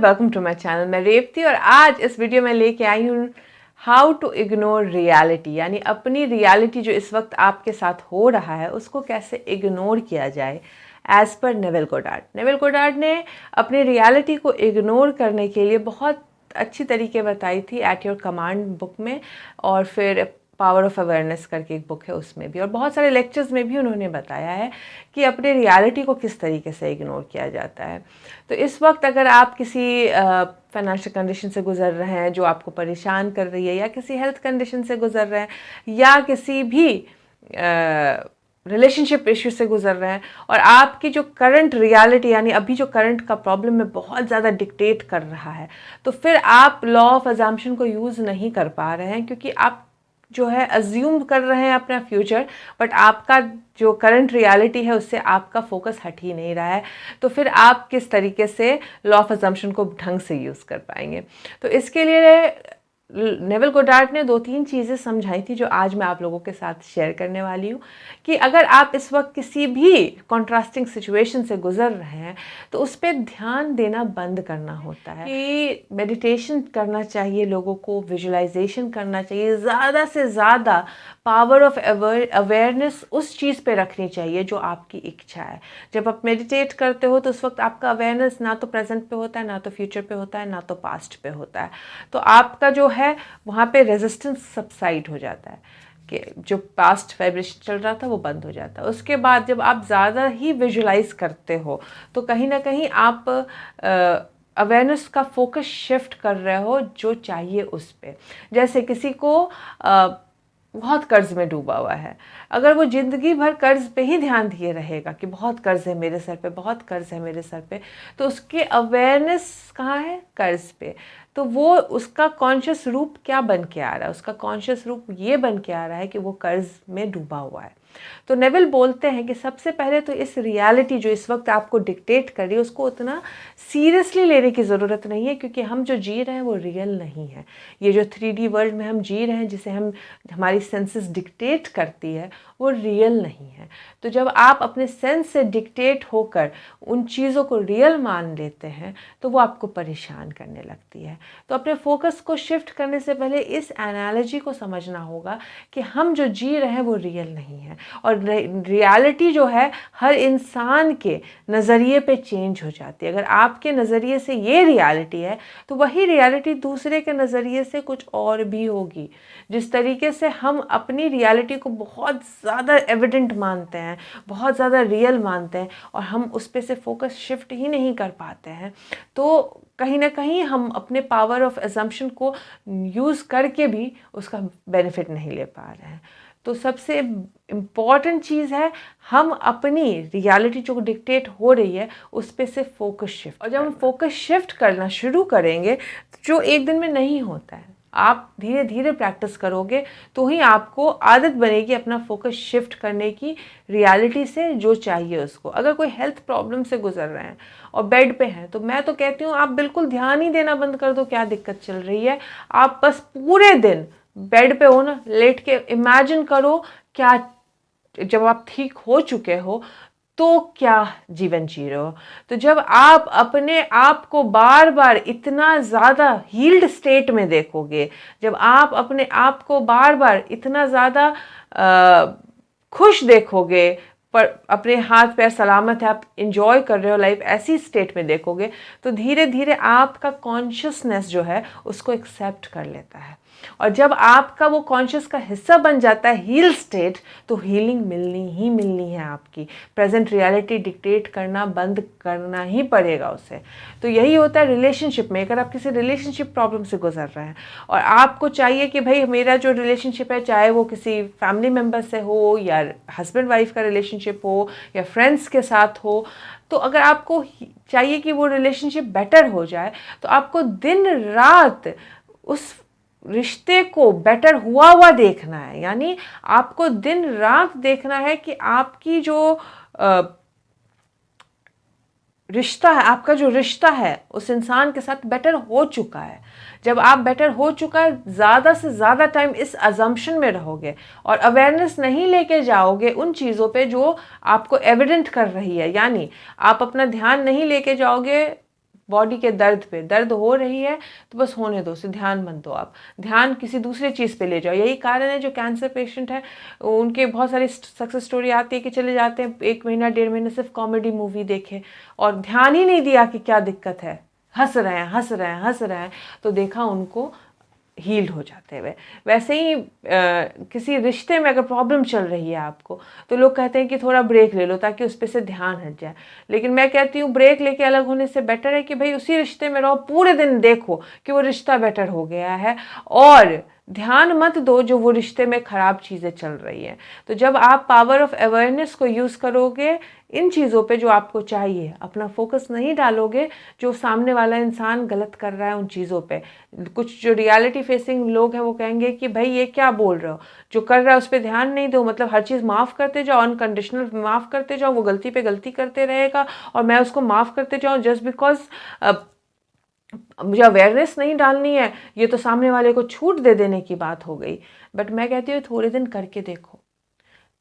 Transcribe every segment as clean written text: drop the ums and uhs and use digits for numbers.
Welcome to my channel. मैं रेवती और आज इस वीडियो में लेके आई हूँ हाउ टू इग्नोर रियलिटी, यानी अपनी रियलिटी जो इस वक्त आपके साथ हो रहा है उसको कैसे इग्नोर किया जाए as per Neville Goddard. Neville Goddard ने अपनी रियलिटी को इग्नोर करने के लिए बहुत अच्छी तरीके बताई थी एट योर कमांड बुक में, और फिर पावर ऑफ अवेयरनेस करके एक बुक है उसमें भी, और बहुत सारे लेक्चर्स में भी उन्होंने बताया है कि अपने रियलिटी को किस तरीके से इग्नोर किया जाता है। तो इस वक्त अगर आप किसी फाइनेंशियल कंडीशन से गुजर रहे हैं जो आपको परेशान कर रही है, या किसी हेल्थ कंडीशन से गुजर रहे हैं, या किसी भी रिलेशनशिप इश्यू से गुजर रहे हैं, और आपकी जो करंट रियलिटी यानी अभी जो करंट का प्रॉब्लम में बहुत ज़्यादा डिक्टेट कर रहा है, तो फिर आप लॉ ऑफ अजम्पशन को यूज़ नहीं कर पा रहे हैं, क्योंकि आप जो है अज्यूम कर रहे हैं अपना फ्यूचर, बट आपका जो करंट रियलिटी है उससे आपका फोकस हट ही नहीं रहा है। तो फिर आप किस तरीके से लॉ ऑफ अजम्पशन को ढंग से यूज़ कर पाएंगे? तो इसके लिए नेविल गोडार्ड ने 2-3 चीज़ें समझाई थी जो आज मैं आप लोगों के साथ शेयर करने वाली हूँ, कि अगर आप इस वक्त किसी भी कॉन्ट्रास्टिंग सिचुएशन से गुजर रहे हैं तो उस पर ध्यान देना बंद करना होता है, कि मेडिटेशन करना चाहिए लोगों को, विजुअलाइजेशन करना चाहिए, ज़्यादा से ज़्यादा पावर ऑफ अवेयरनेस उस चीज़ पे रखनी चाहिए जो आपकी इच्छा है। जब आप मेडिटेट करते हो तो उस वक्त आपका अवेयरनेस ना तो प्रेजेंट पे होता है, ना तो फ्यूचर पे होता है, ना तो पास्ट पे होता है। तो आपका जो है वहाँ पे रेजिस्टेंस सबसाइड हो जाता है, कि जो पास्ट वाइब्रेशन चल रहा था वो बंद हो जाता है। उसके बाद जब आप ज़्यादा ही विजुलाइज करते हो तो कहीं ना कहीं आप अवेयरनेस का फोकस शिफ्ट कर रहे हो जो चाहिए उस पे। जैसे किसी को बहुत कर्ज में डूबा हुआ है, अगर वो ज़िंदगी भर कर्ज पे ही ध्यान दिए रहेगा कि बहुत कर्ज है मेरे सर पे, बहुत कर्ज है मेरे सर पे, तो उसके अवेयरनेस कहाँ है? कर्ज पे। तो वो उसका कॉन्शियस रूप क्या बन के आ रहा है? उसका कॉन्शियस रूप ये बन के आ रहा है कि वो कर्ज में डूबा हुआ है। तो नेविल बोलते हैं कि सबसे पहले तो इस रियलिटी जो इस वक्त आपको डिक्टेट कर रही है उसको उतना सीरियसली लेने की ज़रूरत नहीं है, क्योंकि हम जो जी रहे हैं वो रियल नहीं है। ये जो 3D वर्ल्ड में हम जी रहे हैं, जिसे हमारी सेंसेस डिक्टेट करती है, वो रियल नहीं है। तो जब आप अपने सेंस से डिक्टेट होकर उन चीज़ों को रियल मान लेते हैं तो वो आपको परेशान करने लगती है। तो अपने फोकस को शिफ्ट करने से पहले इस एनालॉजी को समझना होगा कि हम जो जी रहे हैं वो रियल नहीं है, और रियलिटी जो है हर इंसान के नज़रिए पे चेंज हो जाती है। अगर आपके नज़रिए से ये रियलिटी है तो वही रियलिटी दूसरे के नज़रिए से कुछ और भी होगी। जिस तरीके से हम अपनी रियलिटी को बहुत ज़्यादा एविडेंट मानते हैं, बहुत ज़्यादा रियल मानते हैं, और हम उस पे से फोकस शिफ्ट ही नहीं कर पाते हैं, तो कहीं ना कहीं हम अपने पावर ऑफ अजम्पशन को यूज़ करके भी उसका बेनिफिट नहीं ले पा रहे हैं। तो सबसे इम्पॉर्टेंट चीज़ है हम अपनी रियलिटी जो डिक्टेट हो रही है उस पे से फोकस शिफ्ट, और जब हम फोकस शिफ्ट करना शुरू करेंगे जो एक दिन में नहीं होता है, आप धीरे धीरे प्रैक्टिस करोगे तो ही आपको आदत बनेगी अपना फोकस शिफ्ट करने की रियलिटी से जो चाहिए उसको। अगर कोई हेल्थ प्रॉब्लम से गुजर रहे हैं और बेड पे हैं तो मैं तो कहती हूँ आप बिल्कुल ध्यान ही देना बंद कर दो क्या दिक्कत चल रही है। आप बस पूरे दिन बेड पे हो ना, लेट के इमेजिन करो क्या जब आप ठीक हो चुके हो तो क्या जीवन जी रहे हो। तो जब आप अपने आप को बार बार इतना ज़्यादा हील्ड स्टेट में देखोगे, जब आप अपने आप को बार बार इतना ज़्यादा खुश देखोगे, पर अपने हाथ पैर सलामत है, आप इंजॉय कर रहे हो लाइफ, ऐसी स्टेट में देखोगे, तो धीरे धीरे आपका कॉन्शियसनेस जो है उसको एक्सेप्ट कर लेता है। और जब आपका वो कॉन्शियस का हिस्सा बन जाता है हील स्टेट, तो हीलिंग मिलनी ही मिलनी है। आपकी प्रेजेंट रियलिटी डिक्टेट करना बंद करना ही पड़ेगा उसे। तो यही होता है रिलेशनशिप में। अगर आप किसी रिलेशनशिप प्रॉब्लम से गुजर रहे हैं और आपको चाहिए कि भाई मेरा जो रिलेशनशिप है, चाहे वो किसी फैमिली मेम्बर से हो, या हस्बैंड वाइफ का रिलेशनशिप हो, या फ्रेंड्स के साथ हो, तो अगर आपको चाहिए कि वो रिलेशनशिप बेटर हो जाए तो आपको दिन रात उस रिश्ते को बेटर हुआ हुआ देखना है। यानी आपको दिन रात देखना है कि आपकी जो रिश्ता है, आपका जो रिश्ता है उस इंसान के साथ बेटर हो चुका है। जब आप बेटर हो चुका है, ज़्यादा से ज़्यादा टाइम इस अजम्पशन में रहोगे और अवेयरनेस नहीं लेके जाओगे उन चीज़ों पे जो आपको एविडेंट कर रही है, यानी आप अपना ध्यान नहीं लेके जाओगे बॉडी के दर्द पे, दर्द हो रही है तो बस होने दो, उसे ध्यान मत दो, आप ध्यान किसी दूसरे चीज़ पे ले जाओ। यही कारण है जो कैंसर पेशेंट है उनके बहुत सारी सक्सेस स्टोरी आती है कि चले जाते हैं 1 महीना 1.5 महीने सिर्फ कॉमेडी मूवी देखे और ध्यान ही नहीं दिया कि क्या दिक्कत है, हंस रहे हैं हंस रहे हैं हंस रहे हैं, तो देखा उनको हील्ड हो जाते हैं। वैसे ही किसी रिश्ते में अगर प्रॉब्लम चल रही है आपको, तो लोग कहते हैं कि थोड़ा ब्रेक ले लो ताकि उस पर से ध्यान हट जाए। लेकिन मैं कहती हूँ ब्रेक लेके अलग होने से बेटर है कि भाई उसी रिश्ते में रहो, पूरे दिन देखो कि वो रिश्ता बेटर हो गया है और ध्यान मत दो जो वो रिश्ते में ख़राब चीज़ें चल रही हैं। तो जब आप पावर ऑफ अवेयरनेस को यूज़ करोगे इन चीज़ों पे जो आपको चाहिए, अपना फोकस नहीं डालोगे जो सामने वाला इंसान गलत कर रहा है उन चीज़ों पे। कुछ जो रियलिटी फेसिंग लोग हैं वो कहेंगे कि भाई ये क्या बोल रहे हो, जो कर रहा है उस पर ध्यान नहीं दो, मतलब हर चीज़ माफ़ करते जाओ, अनकंडीशनल माफ़ करते जाओ, वो गलती पे गलती करते रहेगा और मैं उसको माफ़ करते जाऊँ जस्ट बिकॉज मुझे अवेयरनेस नहीं डालनी है। ये तो सामने वाले को छूट दे देने की बात हो गई। बट मैं कहती हूँ थोड़े दिन करके देखो,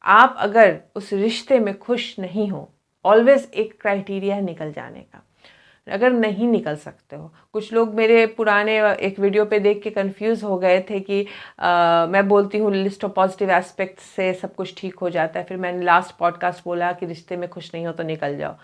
आप अगर उस रिश्ते में खुश नहीं हो, ऑलवेज एक क्राइटेरिया है निकल जाने का। अगर नहीं निकल सकते हो, कुछ लोग मेरे पुराने एक वीडियो पे देख के कंफ्यूज हो गए थे कि मैं बोलती हूँ लिस्ट ऑफ पॉजिटिव एस्पेक्ट्स से सब कुछ ठीक हो जाता है, फिर मैंने लास्ट पॉडकास्ट बोला कि रिश्ते में खुश नहीं हो तो निकल जाओ।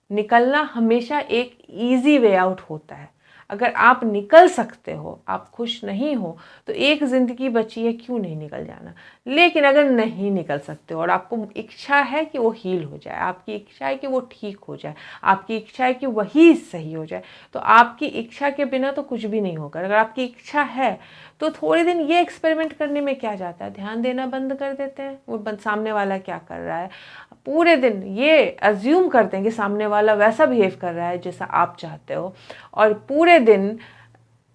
निकलना हमेशा एक ईजी वे आउट होता है। अगर आप निकल सकते हो, आप खुश नहीं हो, तो एक ज़िंदगी बची है, क्यों नहीं निकल जाना। लेकिन अगर नहीं निकल सकते हो और आपको इच्छा है कि वो हील हो जाए, आपकी इच्छा है कि वो ठीक हो जाए, आपकी इच्छा है कि वही सही हो जाए, तो आपकी इच्छा के बिना तो कुछ भी नहीं होगा। अगर आपकी इच्छा है तो थोड़े दिन ये एक्सपेरिमेंट करने में क्या जाता है, ध्यान देना बंद कर देते हैं वो सामने वाला क्या कर रहा है। पूरे दिन ये अज्यूम करते हैं कि सामने वाला वैसा बिहेव कर रहा है जैसा आप चाहते हो, और पूरे दिन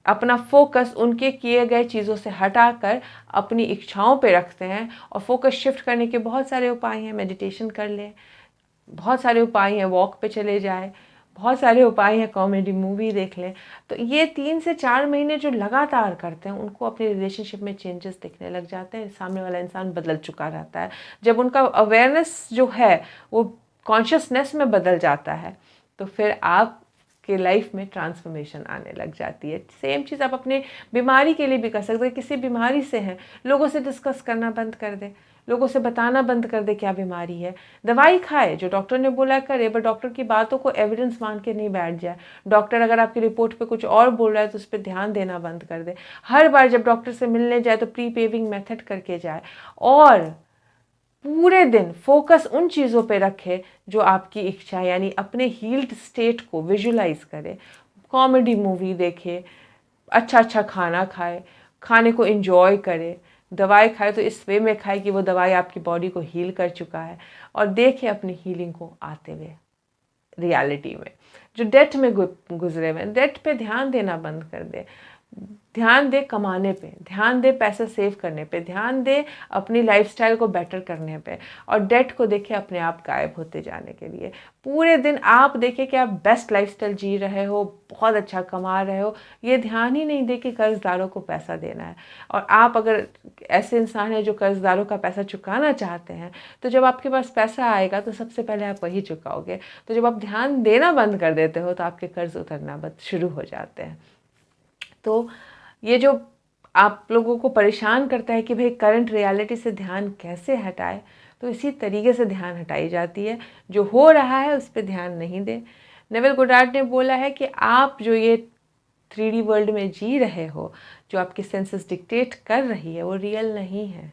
अपना फोकस उनके किए गए चीज़ों से हटाकर अपनी इच्छाओं पे रखते हैं। और फोकस शिफ्ट करने के बहुत सारे उपाय हैं, मेडिटेशन कर ले, बहुत सारे उपाय हैं, वॉक पे चले जाए, बहुत सारे उपाय हैं, कॉमेडी मूवी देख लें। तो ये 3 से 4 महीने जो लगातार करते हैं उनको अपने रिलेशनशिप में चेंजेस दिखने लग जाते हैं। सामने वाला इंसान बदल चुका रहता है। जब उनका अवेयरनेस जो है वो कॉन्शियसनेस में बदल जाता है तो फिर आप के लाइफ में ट्रांसफॉर्मेशन आने लग जाती है। सेम चीज़ आप अपने बीमारी के लिए भी कर सकते हैं। किसी बीमारी से हैं, लोगों से डिस्कस करना बंद कर दे, लोगों से बताना बंद कर दे क्या बीमारी है। दवाई खाए, जो डॉक्टर ने बोला करे, बट डॉक्टर की बातों को एविडेंस मान के नहीं बैठ जाए। डॉक्टर अगर आपकी रिपोर्ट पे कुछ और बोल रहा है तो उस पर ध्यान देना बंद कर दे। हर बार जब डॉक्टर से मिलने जाए तो प्री पेविंग मेथड करके जाए और पूरे दिन फोकस उन चीज़ों पे रखे जो आपकी इच्छा, यानी अपने हील्ड स्टेट को विजुलाइज करे। कॉमेडी मूवी देखे, अच्छा अच्छा खाना खाए, खाने को एंजॉय करे, दवाई खाए तो इस वे में खाए कि वो दवाई आपकी बॉडी को हील कर चुका है, और देखे अपनी हीलिंग को आते हुए रियलिटी में। जो डेथ में गुजरे हुए, डेथ पे ध्यान देना बंद कर दे। ध्यान दे कमाने पे, ध्यान दे पैसा सेव करने पे, ध्यान दे अपनी लाइफस्टाइल को बेटर करने पे, और डेट को देखे अपने आप गायब होते जाने के लिए। पूरे दिन आप देखे कि आप बेस्ट लाइफस्टाइल जी रहे हो, बहुत अच्छा कमा रहे हो, ये ध्यान ही नहीं दे कि कर्जदारों को पैसा देना है। और आप अगर ऐसे इंसान हैं जो कर्जदारों का पैसा चुकाना चाहते हैं, तो जब आपके पास पैसा आएगा तो सबसे पहले आप वही चुकाओगे। तो जब आप ध्यान देना बंद कर देते हो तो आपके कर्ज उतरना बंद शुरू हो जाते हैं। तो ये जो आप लोगों को परेशान करता है कि भाई करंट रियलिटी से ध्यान कैसे हटाए, तो इसी तरीके से ध्यान हटाई जाती है। जो हो रहा है उस पर ध्यान नहीं दे। नेविल गोडार्ड ने बोला है कि आप जो ये 3D वर्ल्ड में जी रहे हो, जो आपकी सेंसेस डिक्टेट कर रही है, वो रियल नहीं है।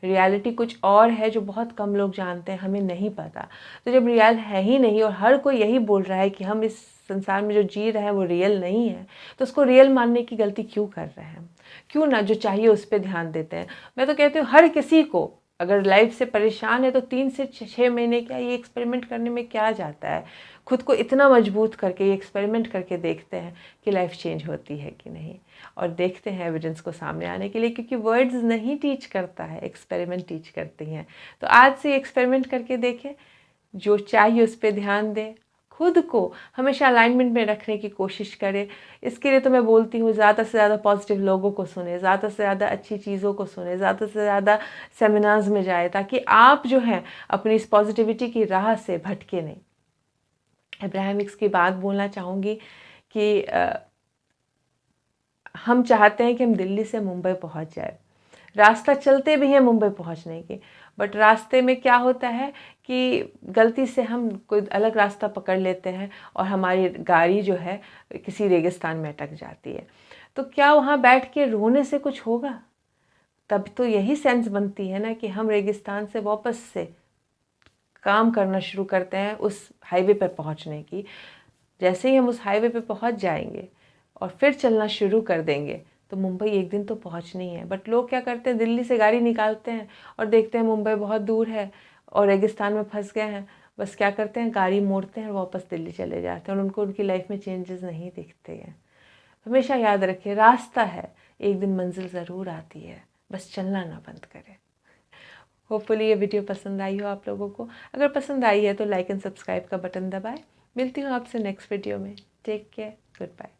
रियलिटी कुछ और है जो बहुत कम लोग जानते हैं, हमें नहीं पता। तो जब रियल है ही नहीं और हर कोई यही बोल रहा है कि हम इस संसार में जो जी रहे हैं वो रियल नहीं है, तो उसको रियल मानने की गलती क्यों कर रहे हैं। क्यों ना जो चाहिए उस पर ध्यान देते हैं। मैं तो कहती हूँ हर किसी को अगर लाइफ से परेशान है तो 3 से 6 महीने क्या ये एक्सपेरिमेंट करने में क्या जाता है। खुद को इतना मजबूत करके ये एक्सपेरिमेंट करके देखते हैं कि लाइफ चेंज होती है कि नहीं, और देखते हैं एविडेंस को सामने आने के लिए, क्योंकि वर्ड्स नहीं टीच करता है, एक्सपेरिमेंट टीच करती हैं। तो आज से एक्सपेरिमेंट करके देखें, जो चाहिए उस पर ध्यान दें, खुद को हमेशा अलाइनमेंट में रखने की कोशिश करें। इसके लिए तो मैं बोलती हूँ ज़्यादा से ज़्यादा पॉजिटिव लोगों को सुने, ज़्यादा से ज़्यादा अच्छी चीज़ों को सुने, ज़्यादा से ज़्यादा सेमिनार्स में जाए, ताकि आप जो हैं अपनी इस पॉजिटिविटी की राह से भटके नहीं। अब्राहम हिक्स की बात बोलना चाहूँगी कि हम चाहते हैं कि हम दिल्ली से मुंबई पहुंच जाए, रास्ता चलते भी हैं मुंबई पहुंचने के, बट रास्ते में क्या होता है कि गलती से हम कोई अलग रास्ता पकड़ लेते हैं और हमारी गाड़ी जो है किसी रेगिस्तान में अटक जाती है। तो क्या वहाँ बैठ के रोने से कुछ होगा? तब तो यही सेंस बनती है ना कि हम रेगिस्तान से वापस से काम करना शुरू करते हैं उस हाईवे पर पहुंचने की। जैसे ही हम उस हाईवे पे पहुंच जाएंगे और फिर चलना शुरू कर देंगे तो मुंबई एक दिन तो पहुंचनी है। बट लोग क्या करते हैं, दिल्ली से गाड़ी निकालते हैं और देखते हैं मुंबई बहुत दूर है और रेगिस्तान में फंस गए हैं, बस क्या करते हैं, गाड़ी मोड़ते हैं और वापस दिल्ली चले जाते हैं और उनको उनकी लाइफ में चेंजेस नहीं दिखते हैं। हमेशा याद रखिए, रास्ता है, एक दिन मंजिल ज़रूर आती है, बस चलना ना बंद करें। होपफुली ये वीडियो पसंद आई हो आप लोगों को। अगर पसंद आई है तो लाइक एंड सब्सक्राइब का बटन दबाएं। मिलती हूँ आपसे नेक्स्ट वीडियो में। Take care, good bye.